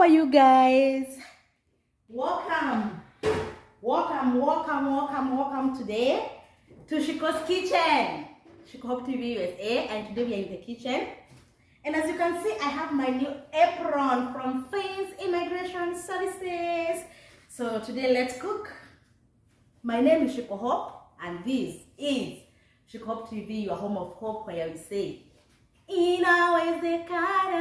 How are you guys? Welcome today to Shiko'S kitchen, Shiko TV USA, and today we are in the kitchen. And as you can see, I have my new apron from Fins Immigration Services. So today let's cook. My name is Shiko Hope, and this is Shiko TV, your home of hope, where we say inawezekana.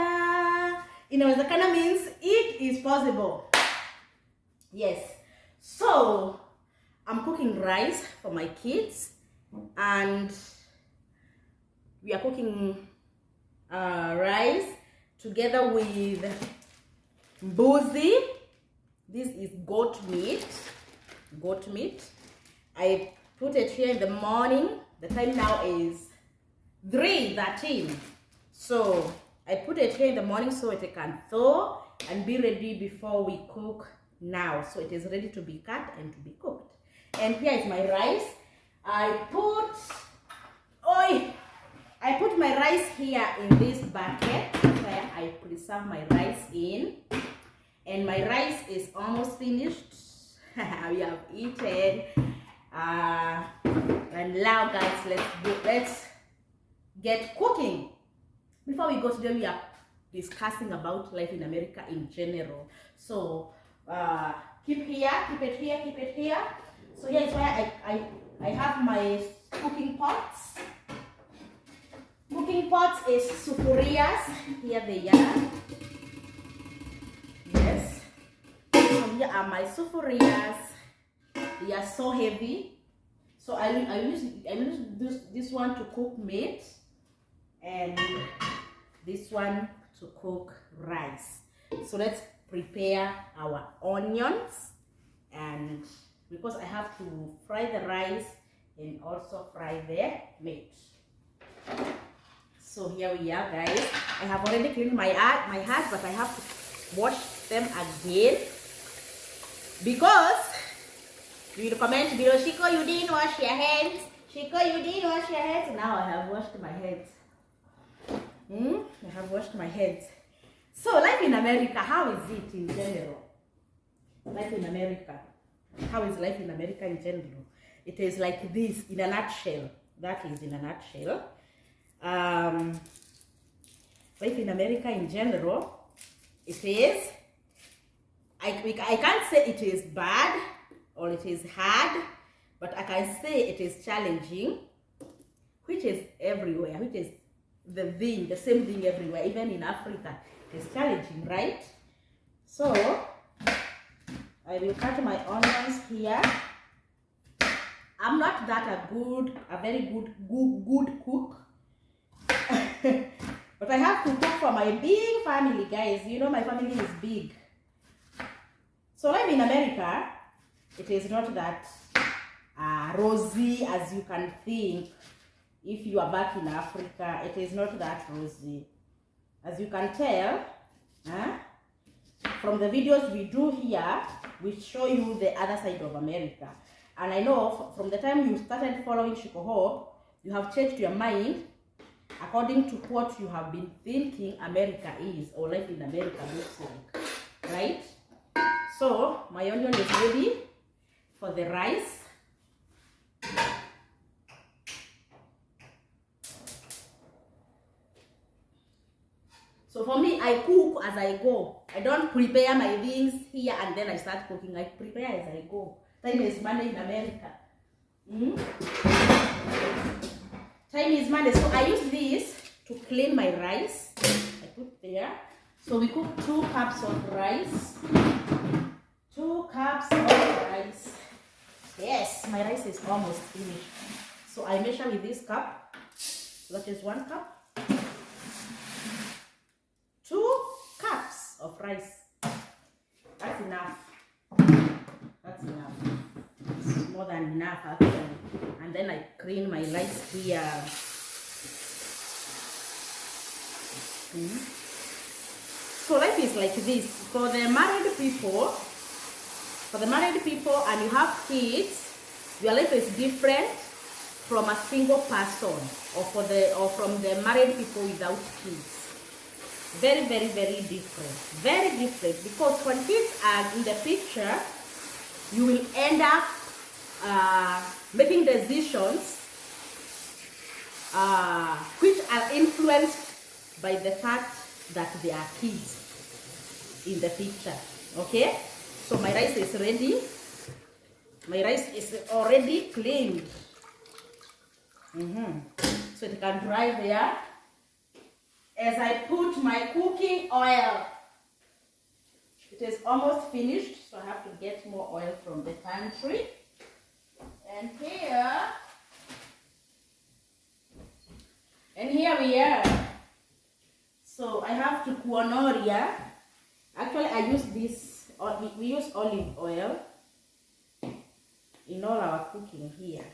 Inawezekana means it is possible. Yes. So I'm cooking rice for my kids, and we are cooking rice together with mbuzi. This is goat meat. I put it here in the morning. The time now is 3:13. So I put it here in the morning so it can thaw and be ready before we cook now. So it is ready to be cut and to be cooked. And here is my rice. I put my rice here in this bucket where I preserve my rice in. And my rice is almost finished. We have eaten. And now guys, let's get cooking. Before we go today, we are discussing about life in America in general. So keep it here. So here is where I have my cooking pots. Cooking pots is sufurias. Here they are. Yes. So here are my sufurias. They are so heavy. So I use this one to cook meat, and this one to cook rice. So let's prepare our onions, and because I have to fry the rice and also fry the meat. So here we are, guys. I have already cleaned my hands, but I have to wash them again because you comment below, Shiko, you didn't wash your hands. Shiko, you didn't wash your hands. Now I have washed my hands. I have washed my hands. So life in America, how is it in general? Life in America. How is life in America in general? It is like this in a nutshell. That is in a nutshell. Life in America in general, it is, I can't say it is bad or it is hard, but I can say it is challenging, which is everywhere, which is the same thing everywhere, even in Africa. It is challenging, right? So I will cut my onions here. I'm not that a very good cook. But I have to cook for my big family, guys. You know, my family is big. So life in America, it is not that rosy as you can think. If you are back in Africa, it is not that rosy. As you can tell, from the videos we do here, we show you the other side of America. And I know from the time you started following Shiko Hope, you have changed your mind according to what you have been thinking America is, or life in America looks like, right? So my onion is ready for the rice. So for me, I cook as I go. I don't prepare my things here and then I start cooking. I prepare as I go. Time is money in America. Time is money. So I use this to clean my rice. I put there. So we cook 2 cups of rice. 2 cups of rice. Yes, my rice is almost finished. So I measure with this cup. That is 1 cup. 2 cups of rice. That's enough. That's enough. It's more than enough actually. And then I clean my rice here. So life is like this. For the married people, and you have kids, your life is different from a single person, or from the married people without kids. Very, very, very different. Very different, because when kids are in the picture, you will end up making decisions which are influenced by the fact that they are kids in the picture. Okay, so my rice is ready. My rice is already cleaned. So it can dry there. As I put my cooking oil, it is almost finished, so I have to get more oil from the pantry. And here we are. So I have to kuonoria. Actually, I use this, we use olive oil in all our cooking here.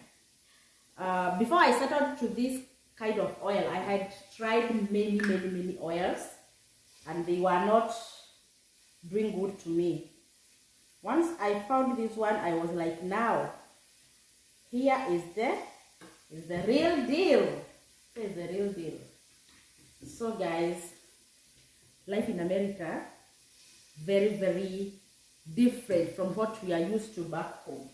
Before I settled to this kind of oil, I had tried many oils, and they were not doing good to me. Once I found this one, I was like, now, here is the real deal. Here is the real deal. So guys, life in America, very, very different from what we are used to back home.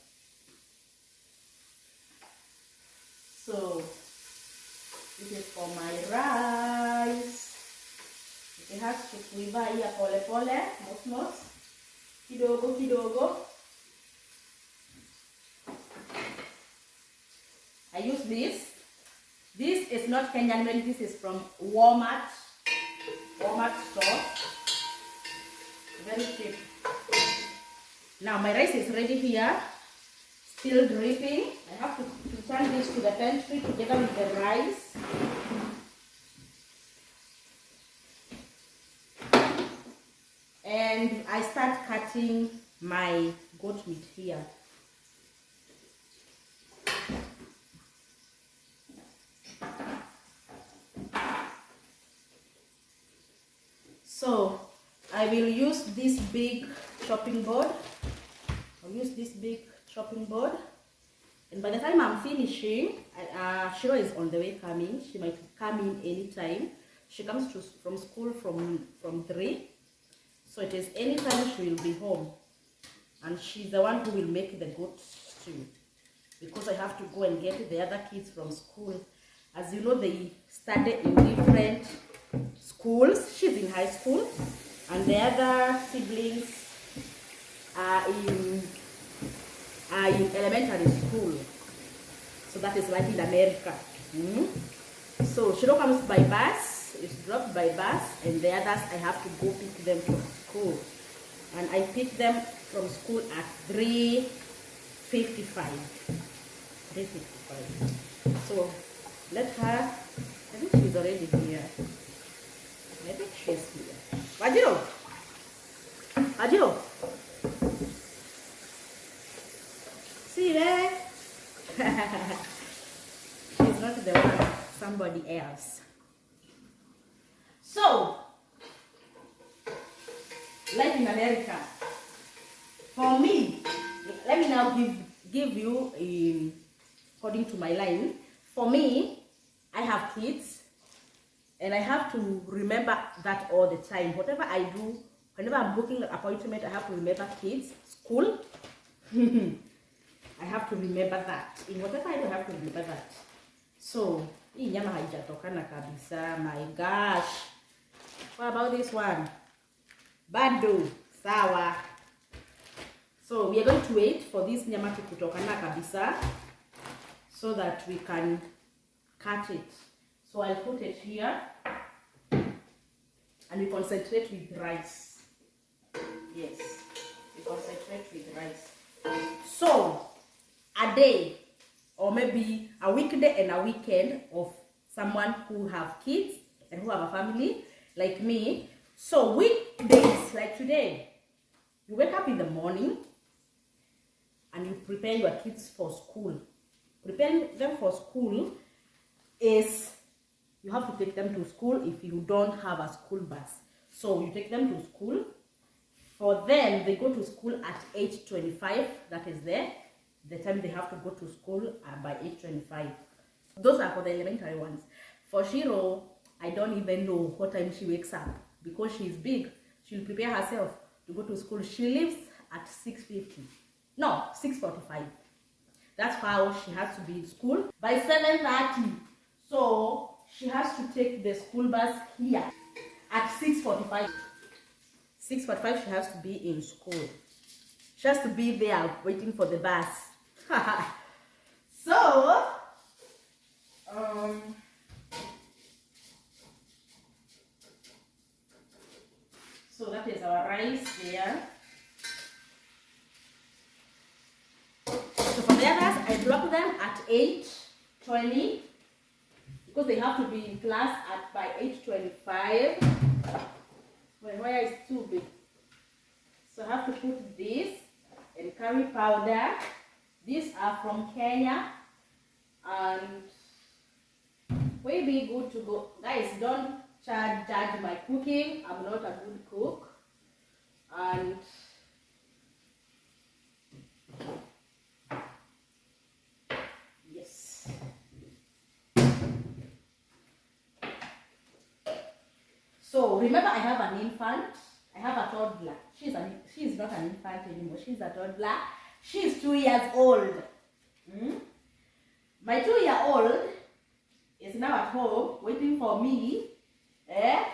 So this is for my rice. It has to kuiva here pole pole, mos, kidogo kidogo. I use this. This is not Kenyan made. This is from Walmart store. Very cheap. Now my rice is ready here. Still dripping. I have to turn this to the pantry together with the rice. And I start cutting my goat meat here. So I will use this big chopping board. I'll use this big chopping board, and by the time I'm finishing, Shiro is on the way coming. She might come in anytime. She comes from school from 3, so it is anytime she will be home, and she's the one who will make the goat stew, because I have to go and get the other kids from school. As you know, they study in different schools. She's in high school, and the other siblings are in elementary school. So that is life in America. So Shiro comes by bus, is dropped by bus, and the others I have to go pick them from school. And I pick them from school at 3:55. 3:55. So let her, I think she's already here. I think she's here. Wajiro! Wajiro! See there? She's not the one, somebody else. So, life in America. For me, let me now give you, according to my line. For me, I have kids, and I have to remember that all the time. Whatever I do, whenever I'm booking an appointment, I have to remember kids, school. I have to remember that. In whatever I do, I have to remember that. So, hii nyama haijatokana kabisa. My gosh. What about this one? Bado. Sawa. So, we are going to wait for this nyama to kutokana kabisa, so that we can cut it. So, I'll put it here, and we concentrate with rice. Yes, we concentrate with rice. So, a day, or maybe a weekday and a weekend of someone who have kids and who have a family like me. So weekdays like today, you wake up in the morning and you prepare your kids for school. Preparing them for school is, you have to take them to school if you don't have a school bus. So you take them to school. For them, they go to school at 8:25. That is the time they have to go to school by 8:25. Those are for the elementary ones. For Shiro, I don't even know what time she wakes up. because she's big. She'll prepare herself to go to school. She leaves at 6:50. No, 6:45. That's how she has to be in school by 7:30. So she has to take the school bus here at 6:45. 6:45 she has to be in school. She has to be there waiting for the bus. So so that is our rice there. So for the others, I block them at 8:20 because they have to be in class at by 8:25. My wire is too big, so I have to put this and curry powder. These are from Kenya, and will be good to go. Guys, don't judge my cooking. I'm not a good cook, and yes. So remember, I have an infant. I have a toddler. She's not an infant anymore. She's a toddler. She's 2 years old. My 2-year-old is now at home waiting for me to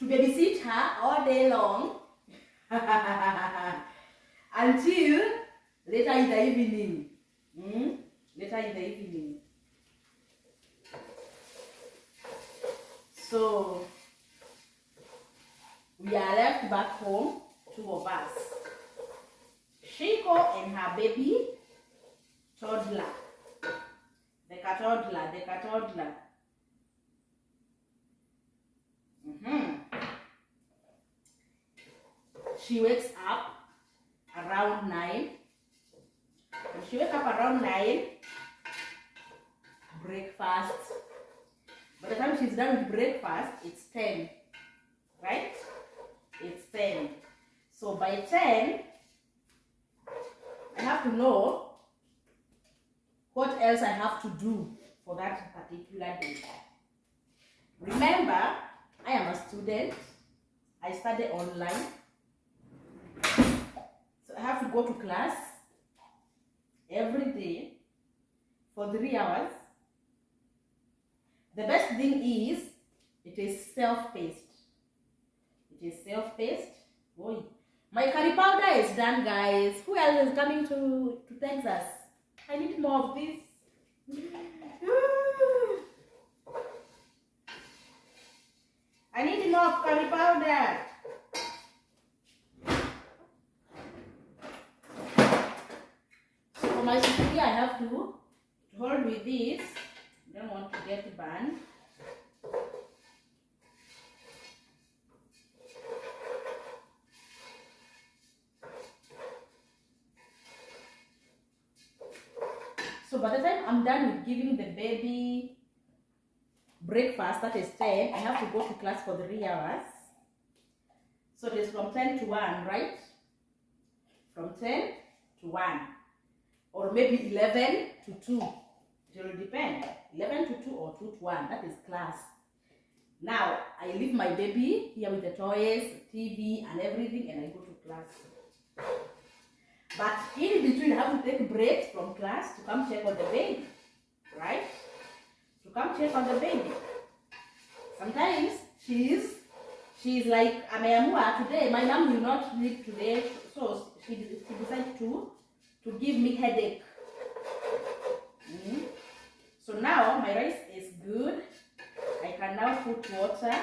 babysit her all day long until later in the evening. Later in the evening. So we are left back home, 2 of us. Shiko and her baby toddler. The toddler. She wakes up around 9. When she wakes up around 9, breakfast. By the time she's done with breakfast, it's 10. Right? It's 10. So by 10, I have to know what else I have to do for that particular day. Remember, I am a student. I study online. So I have to go to class every day for 3 hours. The best thing is, it is self-paced. It is self-paced. Boy, my curry powder is done, guys. Who else is coming to Texas? I need more of this. I need more of curry powder. So for my spaghetti, I have to hold with this. I don't want to get burned. So by the time I'm done with giving the baby breakfast, that is 10, I have to go to class for 3 hours. So it is from 10 to 1, right? From 10 to 1. Or maybe 11 to 2. It will depend. 11 to 2 or 2 to 1. That is class. Now, I leave my baby here with the toys, TV and everything, and I go to class. But in between, I have to take breaks from class to come check on the baby, right? To come check on the baby. Sometimes she's like, Ameamua today, my mom will not sleep today, so she decided to give me headache. So now my rice is good. I can now put water.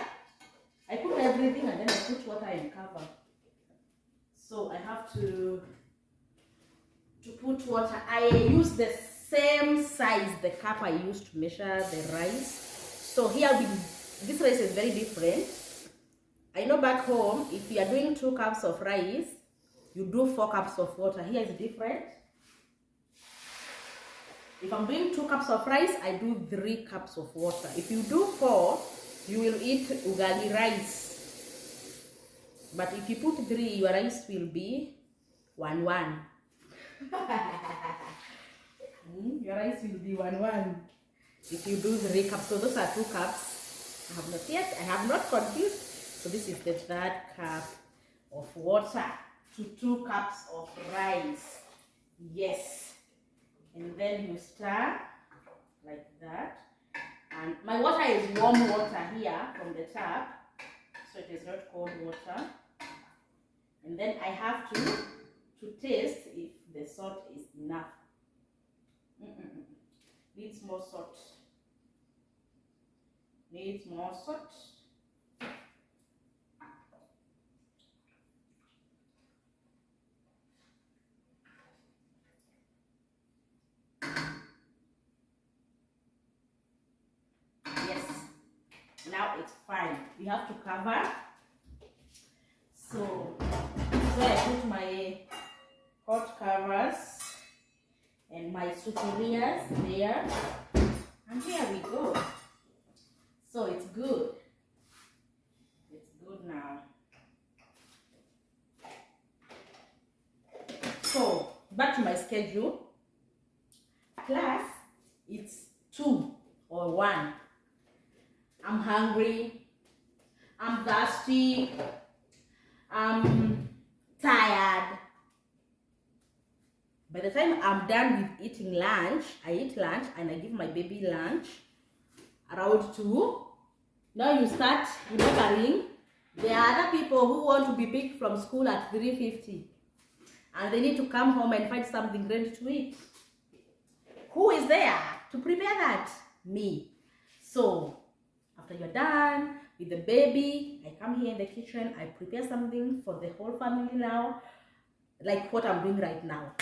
I put everything and then I put water and cover. So I have to put water. I use the same size, the cup I used to measure the rice. So here this rice is very different. I know back home, if you are doing 2 cups of rice, you do 4 cups of water. Here is different. If I'm doing 2 cups of rice, I do 3 cups of water. If you do 4, you will eat ugali rice. But if you put 3, your rice will be 1-1. Your rice will be 1-1 if you do 3 cups. So those are 2 cups. I have not confused. So this is the third cup of water to 2 cups of rice. Yes. And then you stir like that. And my water is warm water here from the tap, so it is not cold water. And then I have to taste if the salt is enough. Needs more salt. Needs more salt. Yes. Now it's fine. We have to cover. So I put my hot covers and my sufurias there, and here we go. So it's good. It's good now. So back to my schedule. Class, it's 2 or 1. I'm hungry. I'm thirsty. I'm tired. By the time I'm done with eating lunch, I eat lunch and I give my baby lunch around 2. Now you start remembering there are other people who want to be picked from school at 3:50 and they need to come home and find something ready to eat. Who is there to prepare that? Me. So after you're done with the baby, I come here in the kitchen, I prepare something for the whole family now, like what I'm doing right now.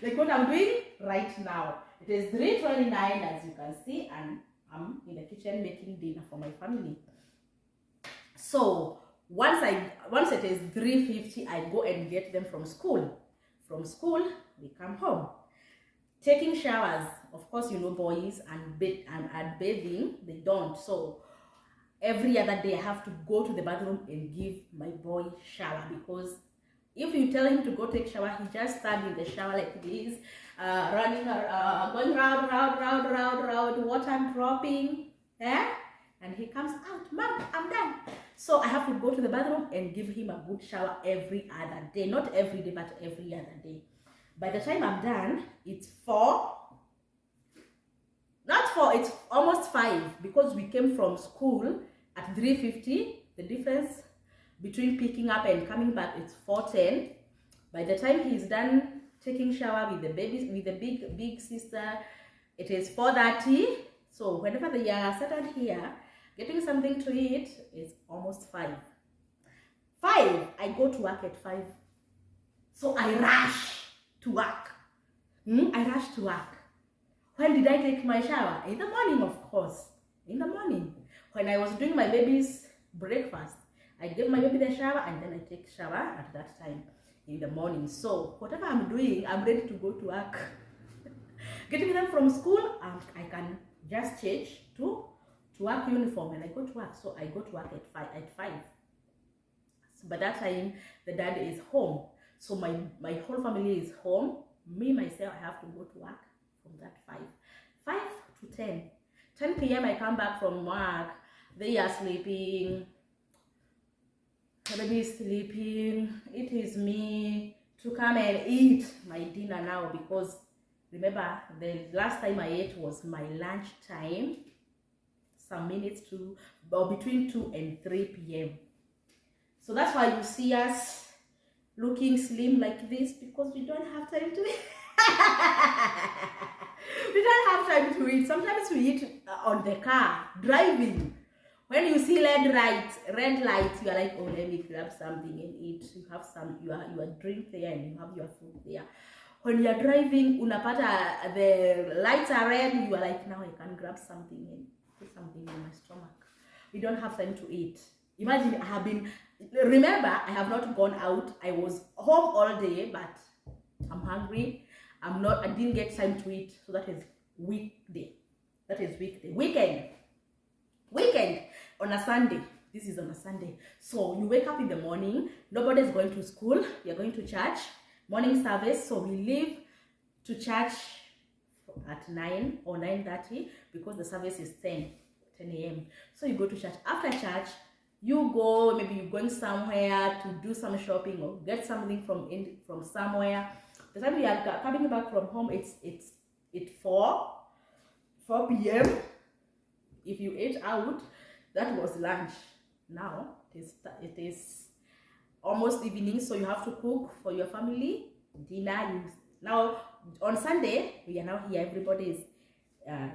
Like what I'm doing right now. It is 3:29 as you can see, and I'm in the kitchen making dinner for my family. So once it is 3:50, I go and get them from school. From school, we come home. Taking showers, of course, you know, boys and bathing, they don't. So every other day I have to go to the bathroom and give my boy shower, because if you tell him to go take shower, he just stand in the shower like this, running around, going round, water dropping, and he comes out, Mom, I'm done. So I have to go to the bathroom and give him a good shower every other day. Not every day, but every other day. By the time I'm done, it's 4. Not 4, it's almost 5, because we came from school at 3:50. The difference between picking up and coming back, it's 4:10. By the time he's done taking shower with the babies, with the big sister, it is 4:30. So whenever they are settled here, getting something to eat is almost 5. I go to work at 5. So I rush to work. I rush to work. When did I take my shower? In the morning, of course. In the morning. When I was doing my baby's breakfast, I give my baby the shower and then I take shower at that time in the morning. So whatever I'm doing, I'm ready to go to work. Getting them from school, I can just change to work uniform and I go to work. So I go to work at 5. So by that time, the dad is home. So my whole family is home. Me, myself, I have to go to work from that 5 to 10. 10 p.m. I come back from work. They are sleeping. The baby is sleeping. It is me to come and eat my dinner now, because remember the last time I ate was my lunch time. Some minutes to, or between 2 and 3 p.m. So that's why you see us looking slim like this, because we don't have time to eat. We don't have time to eat. Sometimes we eat on the car, driving. When you see red light, you are like, oh, let me grab something and eat. You have some, your drink there and you have your food there. When you are driving, unapata, the lights are red, you are like, now I can grab something and put something in my stomach. We don't have time to eat. Imagine remember, I have not gone out. I was home all day, but I'm hungry. I didn't get time to eat. So that is weekday. That is weekday. Weekend on a Sunday. This is on a Sunday. So you wake up in the morning. Nobody's going to school. You're going to church. Morning service. So we leave to church at 9 or 9:30, because the service is 10 a.m. So you go to church. After church, You go, maybe you're going somewhere to do some shopping or get something from somewhere. The time you are coming back from home, it's 4 p.m. If you ate out, that was lunch. Now it is almost evening, so you have to cook for your family dinner. Now on Sunday we are now here. Everybody is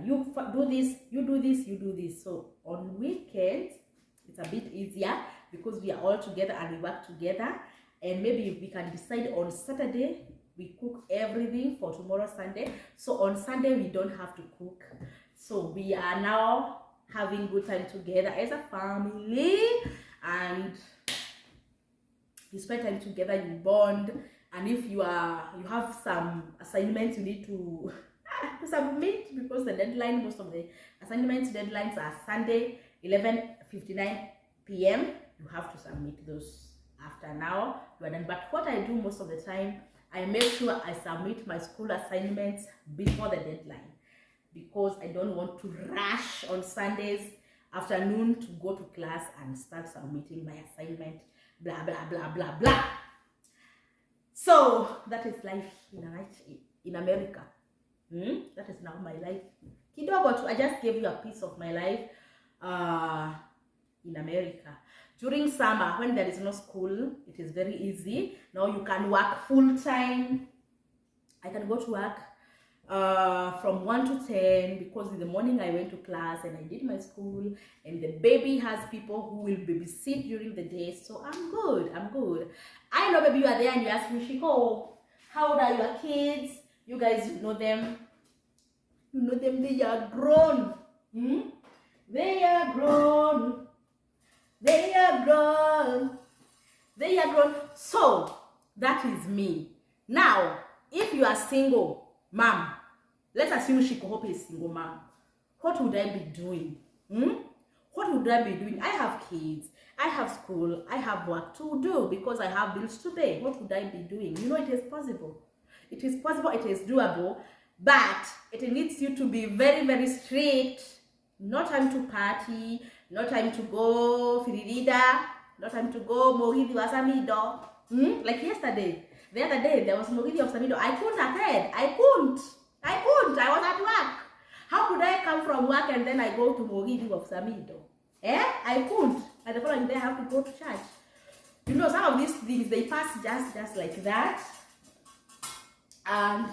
you do this, you do this, you do this. So on weekends it's a bit easier because we are all together and we work together. And maybe we can decide on Saturday we cook everything for tomorrow Sunday. So on Sunday we don't have to cook. So we are now having good time together as a family, and you spend time together, you bond. And if you have some assignments you need to submit, because the deadline, most of the assignments deadlines are Sunday 11:59 p.m. you have to submit those. After now you are done. But what I do most of the time, I make sure I submit my school assignments before the deadline, because I don't want to rush on Sundays afternoon to go to class and start submitting my assignment, blah blah blah blah blah. So that is life in America. That is now my life. Kidogo, I just gave you a piece of my life in America. During summer, when there is no school, it is very easy. Now you can work full time. I can go to work from 1 to 10, because in the morning I went to class and I did my school, and the baby has people who will babysit during the day. So I'm good. I know, baby, you are there and you ask me, Shiko, how old are your kids? You guys know them. You know them, they are grown. They are grown. They are grown. They are grown. So that is me. Now, if you are single, mom, let's assume Shiko is single mom. What would I be doing? What would I be doing? I have kids, I have school, I have work to do because I have bills to pay. What would I be doing? You know, it is possible. It is possible, it is doable, but it needs you to be very, very strict. No time to party, no time to go firirida, no time to go mohidi wa samido. Like yesterday, the other day, there was mohidi of samido. I couldn't attend. I couldn't. I was at work. How could I come from work and then I go to mohidi of samido? I couldn't. And the following day I have to go to church. You know, some of these things, they pass just like that. And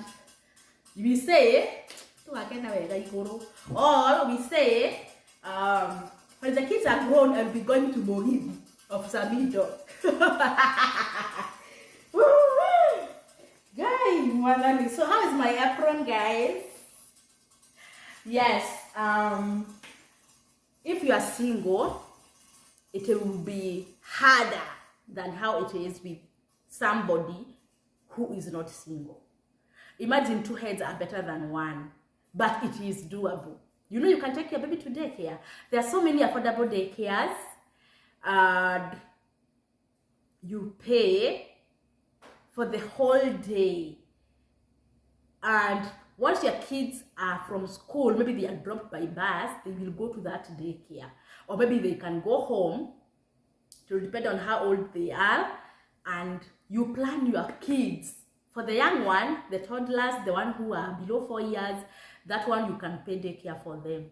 we say, or we say, when the kids are grown, I'll be going to mohidi of samido. Guys, so how is my apron, guys? Yes, if you are single, it will be harder than how it is with somebody who is not single. Imagine 2 heads are better than 1, but it is doable. You know, you can take your baby to daycare. There are so many affordable daycares. You pay for the whole day, and once your kids are from school, maybe they are dropped by bus, they will go to that daycare, or maybe they can go home. It will depend on how old they are, and you plan your kids. For the young one, the toddlers, the one who are below 4 years, that one you can pay daycare for them.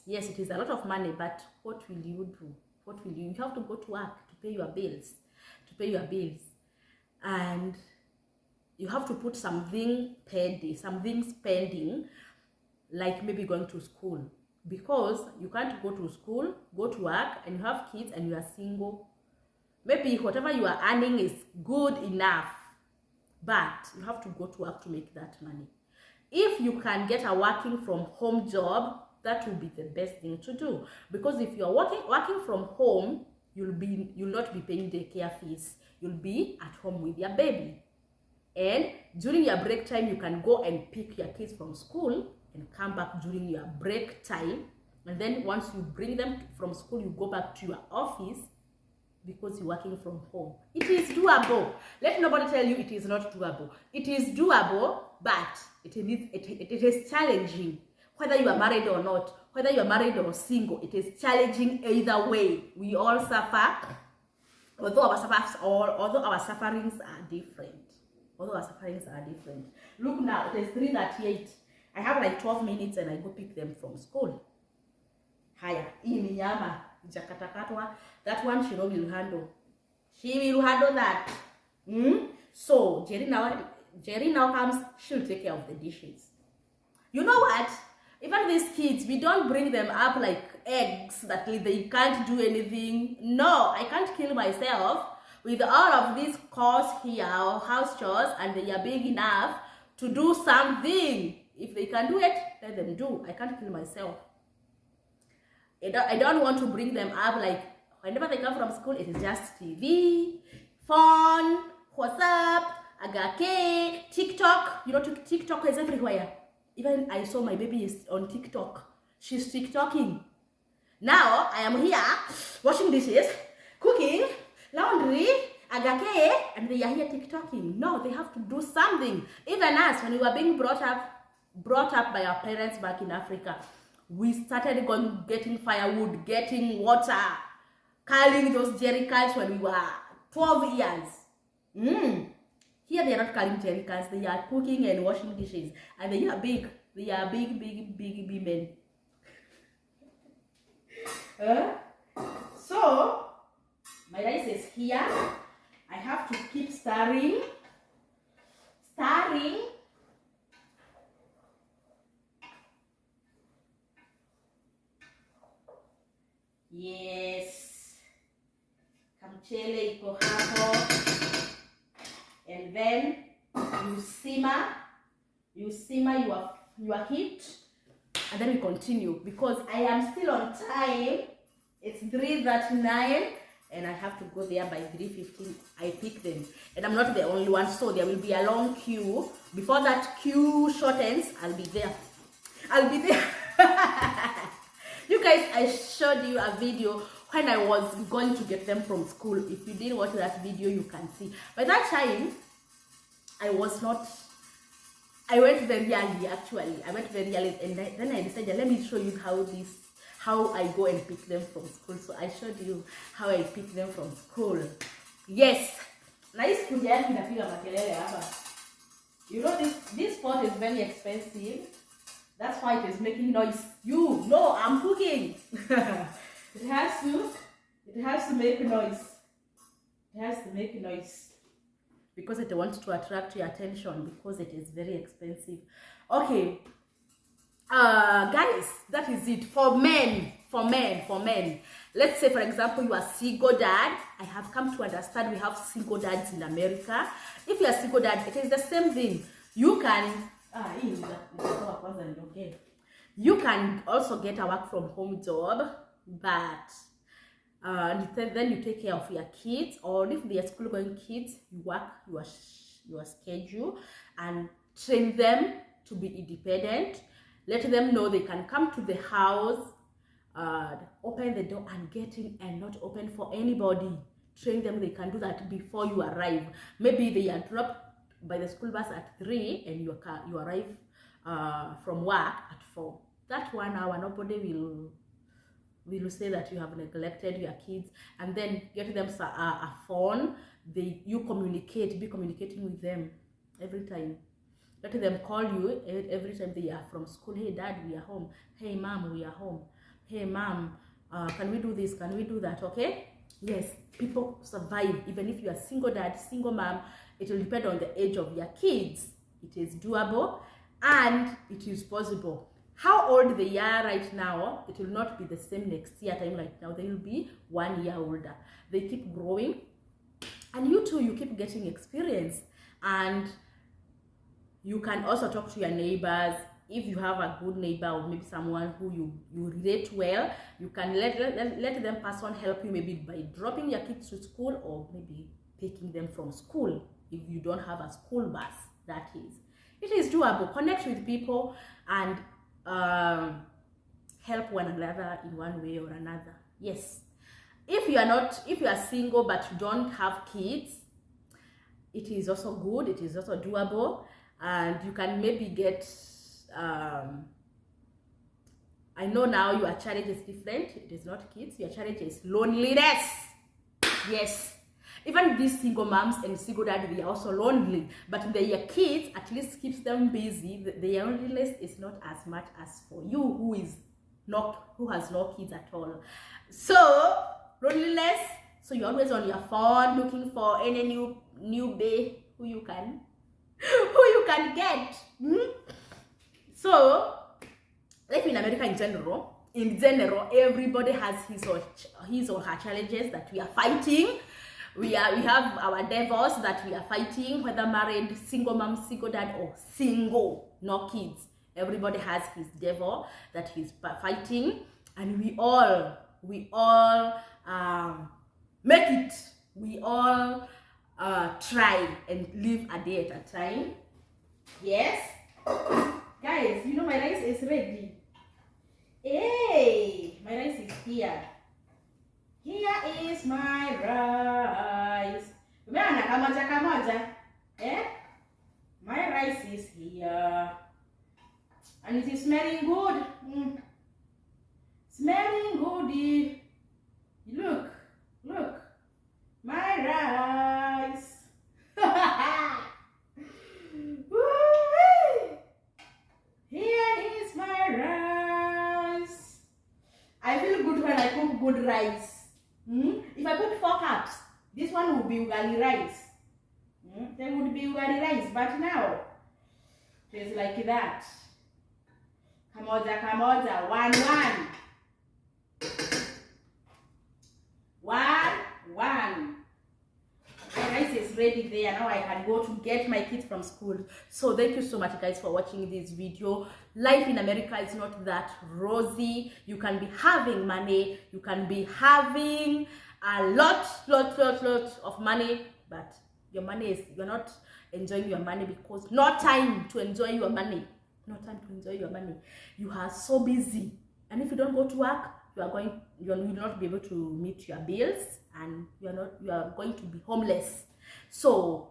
Yes, it is a lot of money, but what will you do? What will you have to go to work to pay your bills, and you have to put something spending, like maybe going to school, because you can't go to school, go to work, and you have kids and you are single. Maybe whatever you are earning is good enough, but you have to go to work to make that money. If you can get a working from home job, that will be the best thing to do, because if you are working from home, you'll not be paying daycare fees. You'll be at home with your baby, and during your break time you can go and pick your kids from school and come back during your break time, and then once you bring them from school, you go back to your office because you're working from home. It is doable. Let nobody tell you it is not doable. It is doable, but it is challenging. Whether you are married or not, whether you're married or single, it is challenging either way. We all suffer, although our sufferings are different. Although our sufferings are different. Look now, it is 3:38. I have like 12 minutes and I go pick them from school. Haya, hii ni nyama, jakatakatwa. That one she will handle. She will handle that. So Jerry now comes, she'll take care of the dishes. You know what? Even these kids, we don't bring them up like eggs that they can't do anything. No, I can't kill myself with all of these chores here or house chores, and they are big enough to do something. If they can do it, let them do. I can't kill myself. I don't want to bring them up like whenever they come from school, it is just TV, phone, WhatsApp, agake, TikTok. You know, TikTok is everywhere. Even I saw my baby is on TikTok. She's TikToking. Now I am here washing dishes, cooking, laundry, agake, and they are here TikToking. No, they have to do something. Even us, when we were being brought up by our parents back in Africa, we started getting firewood, getting water, curling those jerry cans when we were 12 years. Here they are not curling jerry cans, they are cooking and washing dishes, and they are big. They are big men. So my rice is here. I have to keep stirring. Yes. Kamchele iko hapo. And then you simmer your heat, and then we continue because I am still on time. It's 3:39 and I have to go there by 3:15. I pick them, and I'm not the only one, so there will be a long queue. Before that queue shortens, I'll be there. You guys, I showed you a video when I was going to get them from school. If you didn't watch that video, you can see. By that time, I went very early, actually. I went very early, and then I decided, let me show you how I go and pick them from school. So I showed you how I pick them from school. Yes. Nice kuja yangu inapiga makelele hapa. You know this pot is very expensive. That's why it is making noise. No, I'm cooking. It has to make noise. It has to make noise. Because it wants to attract your attention, because it is very expensive. Okay. Guys, that is it. For men. Let's say, for example, you are single dad. I have come to understand we have single dads in America. If you are single dad, it is the same thing. You can also get a work from home job, but then you take care of your kids, or if they are school going kids, you work your schedule and train them to be independent. Let them know they can come to the house, open the door and get in, and not open for anybody. Train them they can do that before you arrive. Maybe they are dropped by the school bus at 3 and you arrive from work at 4. That 1 hour, nobody will say that you have neglected your kids. And then get them a phone. Be communicating with them every time. Let them call you every time they are from school. Hey dad, we are home. Hey mom, we are home. Hey mom, can we do this? Can we do that? Okay? Yes, people survive. Even if you are single dad, single mom, it will depend on the age of your kids. It is doable and it is possible. How old they are right now, it will not be the same next year time like now. They will be 1 year older. They keep growing, and you too, you keep getting experience. And you can also talk to your neighbors. If you have a good neighbor or maybe someone who you relate well, you can let them person help you, maybe by dropping your kids to school or maybe picking them from school if you don't have a school bus. That is, it is doable. Connect with people and help one another in one way or another. Yes, if you are single but you don't have kids, it is also good. It is also doable, and you can maybe get I know now your challenge is different. It is not kids. Your challenge is loneliness. Yes. Even these single moms and single dads, they are also lonely. But their kids at least keeps them busy. Their loneliness is not as much as for you who has no kids at all. So loneliness. So you're always on your phone looking for any new bae who you can get. So life in America in general, everybody has his or her challenges that we are fighting. We have our devils that we are fighting, whether married, single mom, single dad, or single, no kids. Everybody has his devil that he's fighting, and we all make it. We all try and live a day at a time. Yes, guys, you know my rice is ready. Hey, my rice is here. Here is my rice. Umeona kamoja. Eh? My rice is here. And it is smelling good. Smelling goody. Look. My rice. Here is my rice. I feel good when I cook good rice. If I put 4 cups, this one would be ugali rice. There would be ugali rice, but now it is like that. Kamoja, 1-1. 1-1. My rice is ready there. Now I can go to get my kids from school. So thank you so much, guys, for watching this video. Life in America is not that rosy. You can be having money. You can be having a lot of money, but your money is, you're not enjoying your money because no time to enjoy your money. No time to enjoy your money. You are so busy, and if you don't go to work, you will not be able to meet your bills, and you are going to be homeless. So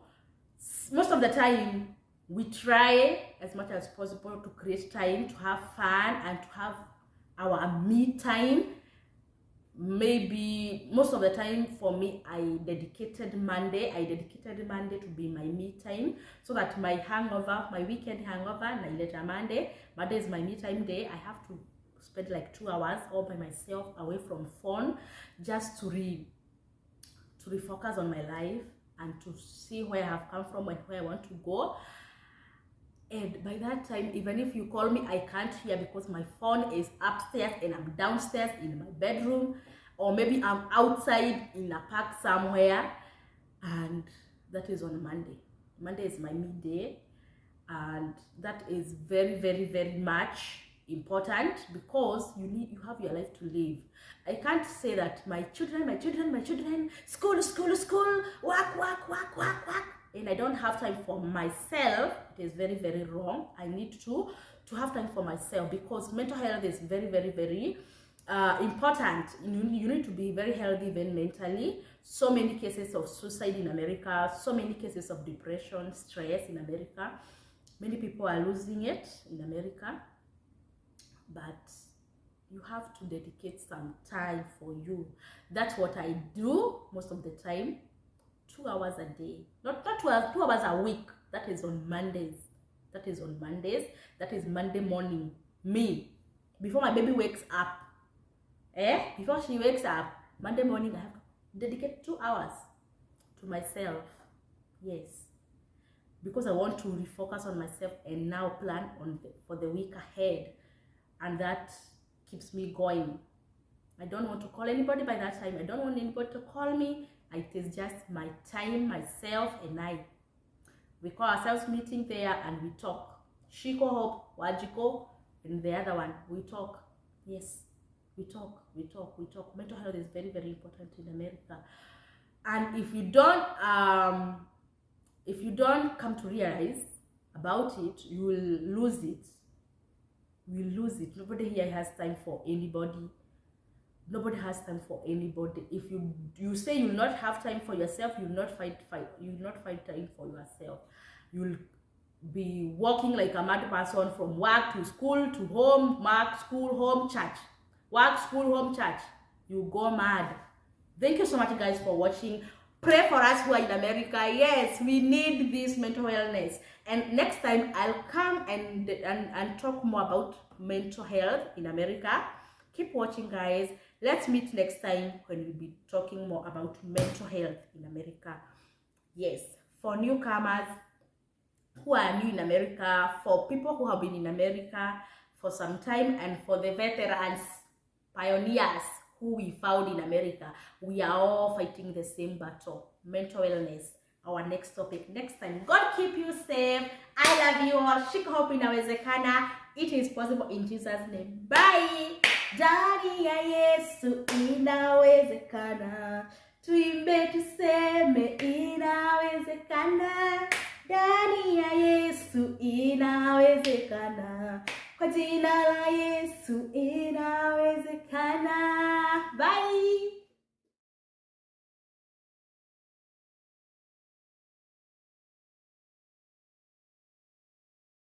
most of the time we try as much as possible to create time to have fun and to have our me time. Maybe most of the time for me, I dedicated Monday to be my me time, so that my weekend hangover, and later Monday is my me time day. I have to spend like 2 hours all by myself away from phone, just to refocus on my life and to see where I have come from and where I want to go. And by that time, even if you call me, I can't hear because my phone is upstairs and I'm downstairs in my bedroom, or maybe I'm outside in a park somewhere. And that is on Monday. Monday is my midday, and that is very much important because you have your life to live. I can't say that my children, school, work, and I don't have time for myself. It is very wrong. I need to have time for myself, because mental health is very important. You need to be very healthy even mentally. So many cases of suicide in America, so many cases of depression, stress in America. Many people are losing it in America, but you have to dedicate some time for you. That's what I do most of the time. 2 hours a day, not 2 hours, 2 hours a week. That is on Mondays. That is Monday morning. Me, before my baby wakes up, before she wakes up, Monday morning I have to dedicate 2 hours to myself. Yes, because I want to refocus on myself and now plan for the week ahead, and that keeps me going. I don't want to call anybody by that time. I don't want anybody to call me. It is just my time, myself, and I. We call ourselves meeting there and we talk. Shiko, Hope, Wajiko, and the other one, we talk. Yes, we talk. Mental health is very important in America. And if you don't come to realize about it, you will lose it. Nobody here has time for anybody. Nobody has time for anybody. If you say you'll not have time for yourself, you'll not find time for yourself. be walking like a mad person from work to school to home, work, school, home, church. Work, school, home, church. You go mad. Thank you so much, guys, for watching. Pray for us who are in America. Yes, we need this mental wellness. And next time, I'll come and talk more about mental health in America. Keep watching, guys. Let's meet next time when we'll be talking more about mental health in America. Yes, for newcomers who are new in America, for people who have been in America for some time, and for the veterans, pioneers who we found in America, we are all fighting the same battle, mental wellness. Our next topic next time. God keep you safe. I love you all. Shiko'S inawezekana. It is possible in Jesus' name. Bye. Ndani ya Yesu inawezekana. Tuimbe tuseme inawezekana. Ndani ya Yesu inawezekana. Kwa jina la Yesu inawezekana.